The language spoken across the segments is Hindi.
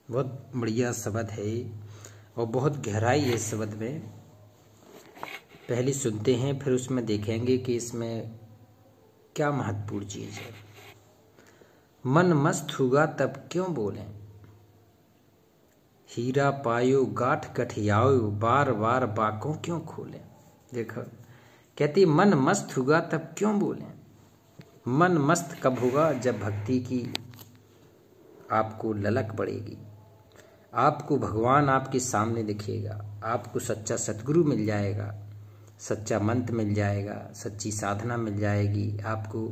बहुत बढ़िया शब्द है और बहुत गहराई है इस शब्द में। पहले सुनते हैं फिर उसमें देखेंगे कि इसमें क्या महत्वपूर्ण चीज़ है। मन मस्त हुआ तब क्यों बोलें, हीरा पायो गांठ गठियाओ, बार बार बाकों क्यों खोलें। देखो कहती मन मस्त हुआ तब क्यों बोलें। मन मस्त कब होगा, जब भक्ति की आपको ललक बढ़ेगी, आपको भगवान आपके सामने दिखेगा, आपको सच्चा सतगुरु मिल जाएगा, सच्चा मंत्र मिल जाएगा, सच्ची साधना मिल जाएगी, आपको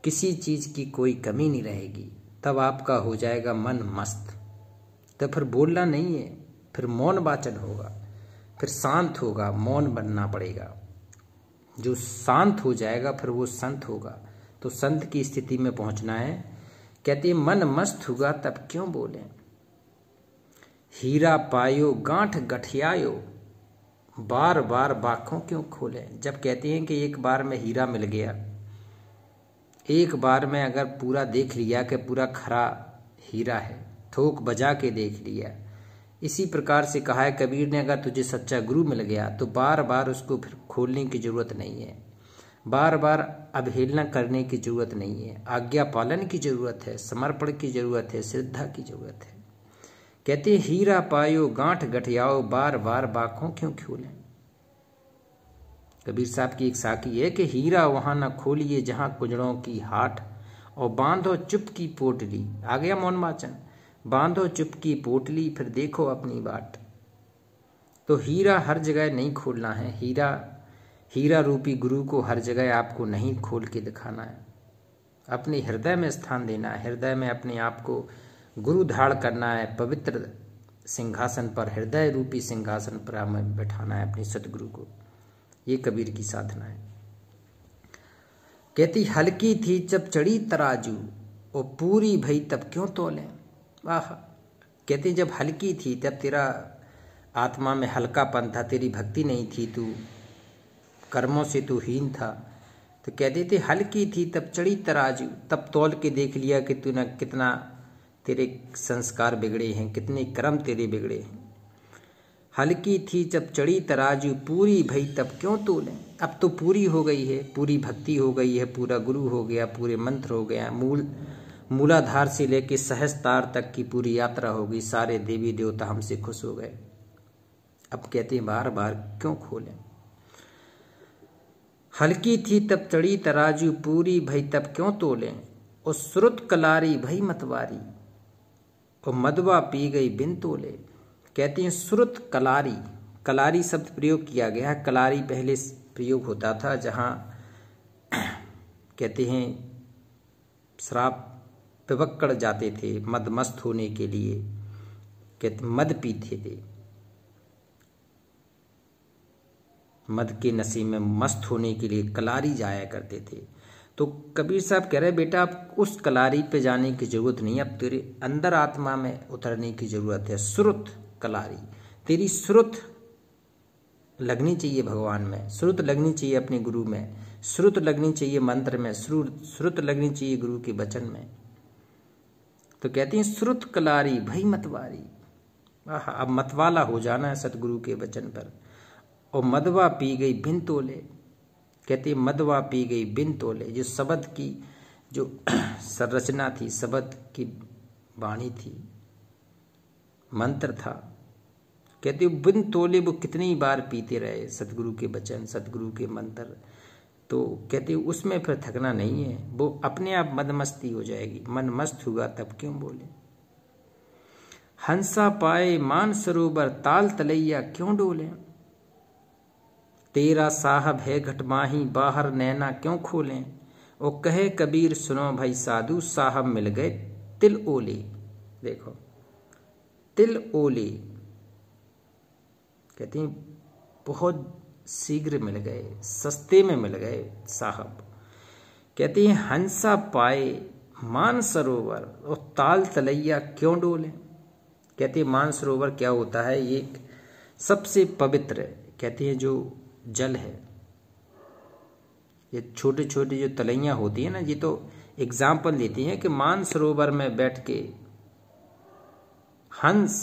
किसी चीज़ की कोई कमी नहीं रहेगी। तब आपका हो जाएगा मन मस्त। तो फिर बोलना नहीं है, फिर मौन वाचन होगा, फिर शांत होगा, मौन बनना पड़ेगा। जो शांत हो जाएगा फिर वो संत होगा। तो संत की स्थिति में पहुंचना है। कहते हैं मन मस्त हुआ तब क्यों बोलें, हीरा पायो गांठ गठियायो, बार बार बाखों क्यों खोलें। जब कहते हैं कि एक बार में हीरा मिल गया, एक बार में अगर पूरा देख लिया कि पूरा खरा हीरा है, थोक बजा के देख लिया। इसी प्रकार से कहा है कबीर ने, अगर तुझे सच्चा गुरु मिल गया तो बार बार उसको फिर खोलने की जरूरत नहीं है, बार बार अवहेलना करने की जरूरत नहीं है, आज्ञा पालन की जरूरत है, समर्पण की जरूरत है, श्रद्धा की जरूरत है। कहते हीरा पायो गांठ गठियाओ, बार बार बाखों क्यों खोलें। कबीर साहब की एक साखी है कि हीरा वहां न खोलिए जहां कुजड़ों की हाट, और बांधो चुप की पोटली। आ गया मौन वाचन, बांधो चुप की पोटली, फिर देखो अपनी बाट। तो हीरा हर जगह नहीं खोलना है, हीरा रूपी गुरु को हर जगह आपको नहीं खोल के दिखाना है। अपने हृदय में स्थान देना है, हृदय में अपने आप को गुरु धारण करना है। पवित्र सिंहासन पर, हृदय रूपी सिंहासन पर हमें बैठाना है अपने सतगुरु को। ये कबीर की साधना है। कहती हल्की थी जब चढ़ी तराजू, और पूरी भई तब क्यों तोलें। वाह। कहती जब हल्की थी, तब तेरा आत्मा में हल्कापन था, तेरी भक्ति नहीं थी, तू कर्मों से तू हीन था। तो कहते थे हल्की थी तब चढ़ी तराजू, तब तौल के देख लिया कि तूने कितना तेरे संस्कार बिगड़े हैं, कितने कर्म तेरे बिगड़े हैं। हल्की थी जब चढ़ी तराजू, पूरी भई तब क्यों तोलें। अब तो पूरी हो गई है, पूरी भक्ति हो गई है, पूरा गुरु हो गया, पूरे मंत्र हो गया, मूलाधार से लेके सहस्तार तक की पूरी यात्रा हो गई, सारे देवी देवता हमसे खुश हो गए। अब कहते हैं बार बार क्यों खोलें। हल्की थी तब चढ़ी तराजू, पूरी भई तब क्यों तोलें, और श्रुत कलारी भई मतवारी, और मदवा पी गई बिन तोले। कहते हैं श्रुत कलारी, कलारी शब्द प्रयोग किया गया है। कलारी पहले प्रयोग होता था जहाँ कहते हैं शराब पिबक्कड़ जाते थे मदमस्त होने के लिए, कहते मद पीते थे, मद के नशे में मस्त होने के लिए कलारी जाया करते थे। तो कबीर साहब कह रहे बेटा अब उस कलारी पे जाने की जरूरत नहीं, अब तेरे अंदर आत्मा में उतरने की जरूरत है। श्रुत कलारी, तेरी श्रुत लगनी चाहिए भगवान में, श्रुत लगनी चाहिए अपने गुरु में, श्रुत लगनी चाहिए मंत्र में, श्रुत लगनी चाहिए गुरु के वचन में। तो कहती हैं श्रुत कलारी भई मतवारी। अब मतवाला हो जाना है सतगुरु के वचन पर। और मदवा पी गई बिन तोले, कहते मदवा पी गई बिन तोले। जो शब्द की जो संरचना थी, शब्द की वाणी थी, मंत्र था, कहते बिन तोले वो कितनी बार पीते रहे सतगुरु के वचन, सतगुरु के मंत्र। तो कहते उसमें फिर थकना नहीं है, वो अपने आप मदमस्ती हो जाएगी। मन मस्त हुआ तब क्यों बोले। हंसा पाए मान सरोवर, ताल तलैया क्यों डोले, तेरा साहब है घटमाही, बाहर नैना क्यों खोलें। और कहे कबीर सुनो भाई साधु, साहब मिल गए तिल ओले। देखो तिल ओले, कहते हैं बहुत शीघ्र मिल गए, सस्ते में मिल गए साहब। कहते हैं हंसा पाए मान सरोवर, और ताल तलैया क्यों डोले। कहते हैं मान सरोवर क्या होता है, ये सबसे पवित्र कहते हैं जो जल है। ये छोटे छोटे जो तलैया होती है ना, ये तो एग्जाम्पल देती हैं कि मान सरोवर में बैठ के हंस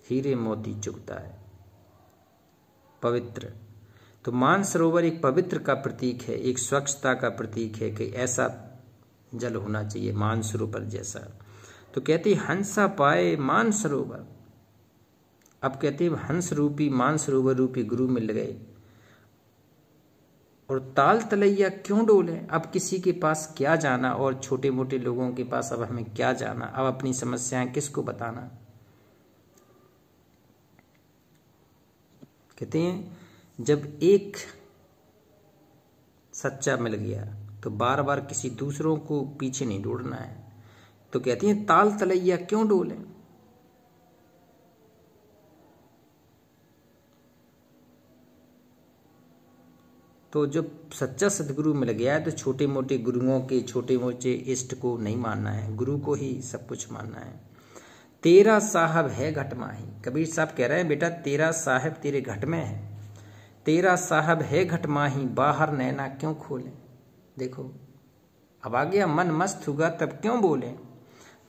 हीरे मोती चुगता है। पवित्र, तो मानसरोवर एक पवित्र का प्रतीक है, एक स्वच्छता का प्रतीक है कि ऐसा जल होना चाहिए मानसरोवर जैसा। तो कहते हंसा पाए मानसरोवर। अब कहते हैं हंस रूपी मानसरोवर रूपी गुरु मिल गए और ताल तलैया क्यों डोले। अब किसी के पास क्या जाना, और छोटे मोटे लोगों के पास अब हमें क्या जाना, अब अपनी समस्याएं किसको बताना। कहते हैं जब एक सच्चा मिल गया तो बार बार किसी दूसरों को पीछे नहीं दौड़ना है। तो कहती हैं ताल तलैया क्यों डोले। तो जब सच्चा सदगुरु मिल गया है तो छोटे मोटे गुरुओं के छोटे मोटे इष्ट को नहीं मानना है, गुरु को ही सब कुछ मानना है। तेरा साहब है घट माही। कबीर साहब कह रहे हैं बेटा तेरा साहब तेरे घट में है। तेरा साहब है घट माही, बाहर नैना क्यों खोले। देखो अब आ गया, मन मस्त होगा तब क्यों बोले।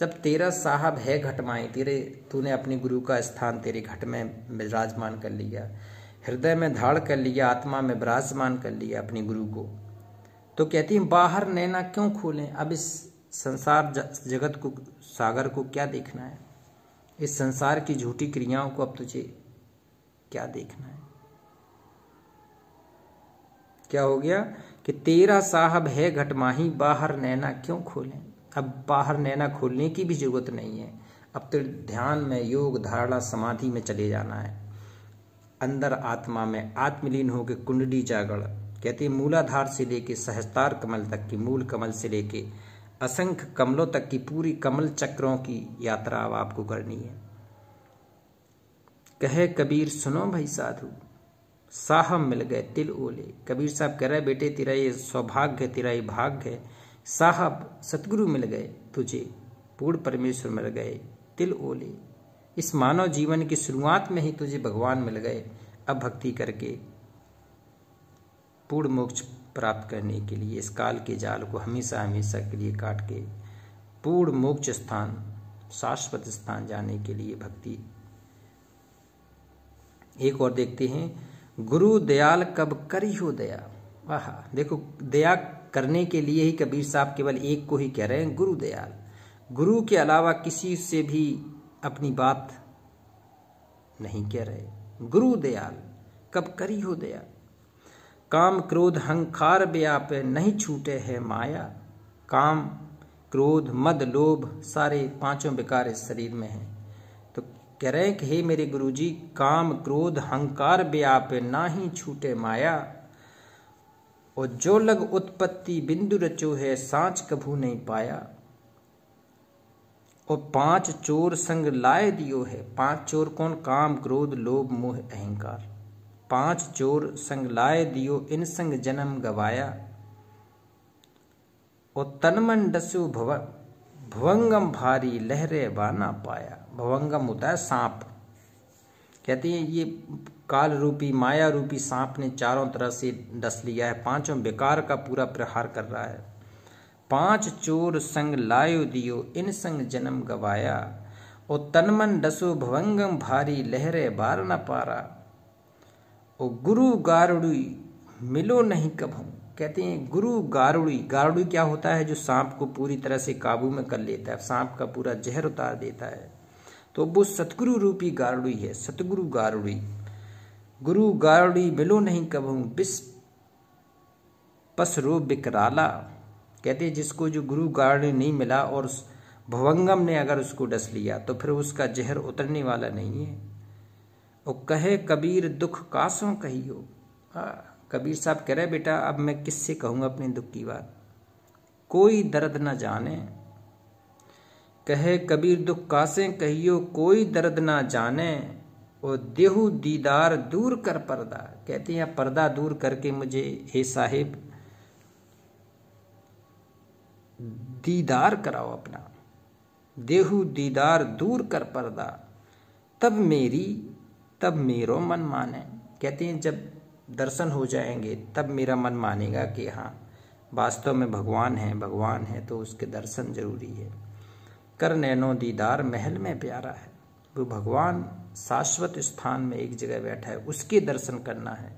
जब तेरा साहब है घट माही, तूने अपने गुरु का स्थान तेरे घट में विराजमान कर लिया, हृदय में धारण कर लिया, आत्मा में विराजमान कर लिया अपने गुरु को। तो कहती है बाहर नैना क्यों खोलें। अब इस संसार जगत को, सागर को क्या देखना है, इस संसार की झूठी क्रियाओं को अब तुझे क्या देखना है। क्या हो गया कि तेरा साहब है घट माही, बाहर नैना क्यों खोलें। अब बाहर नैना खोलने की भी जरूरत नहीं है, अब तो ध्यान में, योग धारणा समाधि में चले जाना है। अंदर आत्मा में आत्मलीन होकर कुंडली जागरण। कहते हैं मूलाधार से लेके सहस्त्रार कमल तक की, मूल कमल से लेके असंख्य कमलों तक की पूरी कमल चक्रों की यात्रा अब आपको करनी है। कहे कबीर सुनो भाई साधु, साहब मिल गए तिल ओले। कबीर साहब कह रहे बेटे तेरा ये सौभाग्य है, तेरा ये भाग्य है, साहब सतगुरु मिल गए तुझे, पूर्ण परमेश्वर मिल गए तिल ओले। इस मानव जीवन की शुरुआत में ही तुझे भगवान मिल गए। अब भक्ति करके पूर्ण मोक्ष प्राप्त करने के लिए इस काल के जाल को हमेशा हमेशा के लिए काट के पूर्ण मोक्ष स्थान, शाश्वत स्थान जाने के लिए भक्ति। एक और देखते हैं, गुरु दयाल कब करी हो दया। वाह, देखो दया करने के लिए ही कबीर साहब केवल एक को ही कह रहे हैं गुरु दयाल। गुरु के अलावा किसी से भी अपनी बात नहीं कह रहे। गुरु दयाल कब करी हो दया। काम क्रोध हंकार व्याप नहीं छूटे है माया। काम क्रोध मद लोभ सारे पांचों विकार इस शरीर में हैं। तो कह रहे हैं कि हे मेरे गुरुजी, काम क्रोध हंकार व्याप ना ही छूटे माया, और जो लग उत्पत्ति बिंदु रचो है सांच कभू नहीं पाया। और 5 चोर संग लाए दियो है। 5 चोर कौन, काम क्रोध लोभ मोह अहंकार। 5 चोर संग लाए दियो, इन संग जन्म गवाया। और तनमन डसु भवंगम भारी लहरे बाना पाया। भवंगम होता है सांप। कहते हैं ये काल रूपी माया रूपी सांप ने चारों तरह से डस लिया है, पांचों विकार का पूरा प्रहार कर रहा है। 5 चोर संग लायो दियो, इन संग जन्म गवाया। और तनमन डसो भवंगम भारी लहरे बार न पारा। और गुरु गारुड़ी मिलो नहीं कभू। कहते हैं गुरु गारुड़ी, गारुड़ी क्या होता है, जो सांप को पूरी तरह से काबू में कर लेता है, सांप का पूरा जहर उतार देता है। तो वो सतगुरु रूपी गारुड़ी है, सतगुरु गारुड़ी। गुरु गारुड़ी मिलो नहीं कभू, बिस पसरो बिकराला। कहते हैं जिसको जो गुरु गारुड़ी नहीं मिला और भवंगम ने अगर उसको डस लिया तो फिर उसका जहर उतरने वाला नहीं है। और कहे कबीर दुख कासों कहियो। कबीर साहब कह रहे बेटा अब मैं किससे कहूँगा अपने दुख की बात, कोई दर्द न जाने। कहे कबीर दुख कासे कहियो, कोई दर्द ना जाने। और देहु दीदार दूर कर पर्दा। कहते हैं पर्दा दूर करके मुझे हे साहिब दीदार कराओ अपना। देहु दीदार दूर कर पर्दा, तब मेरो मन माने। कहते हैं जब दर्शन हो जाएंगे तब मेरा मन मानेगा कि हाँ वास्तव में भगवान है, तो उसके दर्शन जरूरी है। कर नैनो दीदार महल में प्यारा है। वो भगवान शाश्वत स्थान में एक जगह बैठा है, उसके दर्शन करना है।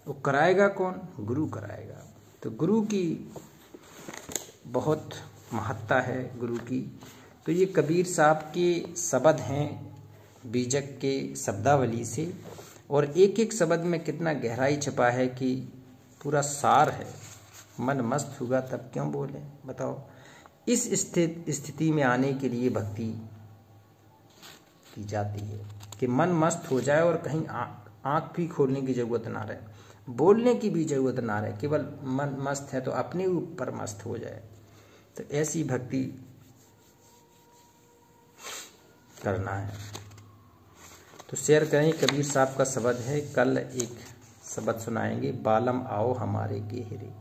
वो कराएगा कौन? गुरु कराएगा। तो गुरु की बहुत महत्ता है, गुरु की। तो ये कबीर साहब के शब्द हैं बीजक के शब्दावली से, और एक एक शब्द में कितना गहराई छुपा है कि पूरा सार है। मन मस्त होगा तब क्यों बोले, बताओ। इस स्थिति में आने के लिए भक्ति की जाती है कि मन मस्त हो जाए और कहीं आँख भी खोलने की जरूरत ना रहे, बोलने की भी जरूरत ना रहे, केवल मन मस्त है तो अपने ऊपर मस्त हो जाए। तो ऐसी भक्ति करना है। तो शेयर करें, कबीर साहब का शब्द है। कल एक शब्द सुनाएंगे, बालम आओ हमारे गेहरे।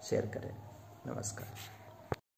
शेयर करें। नमस्कार।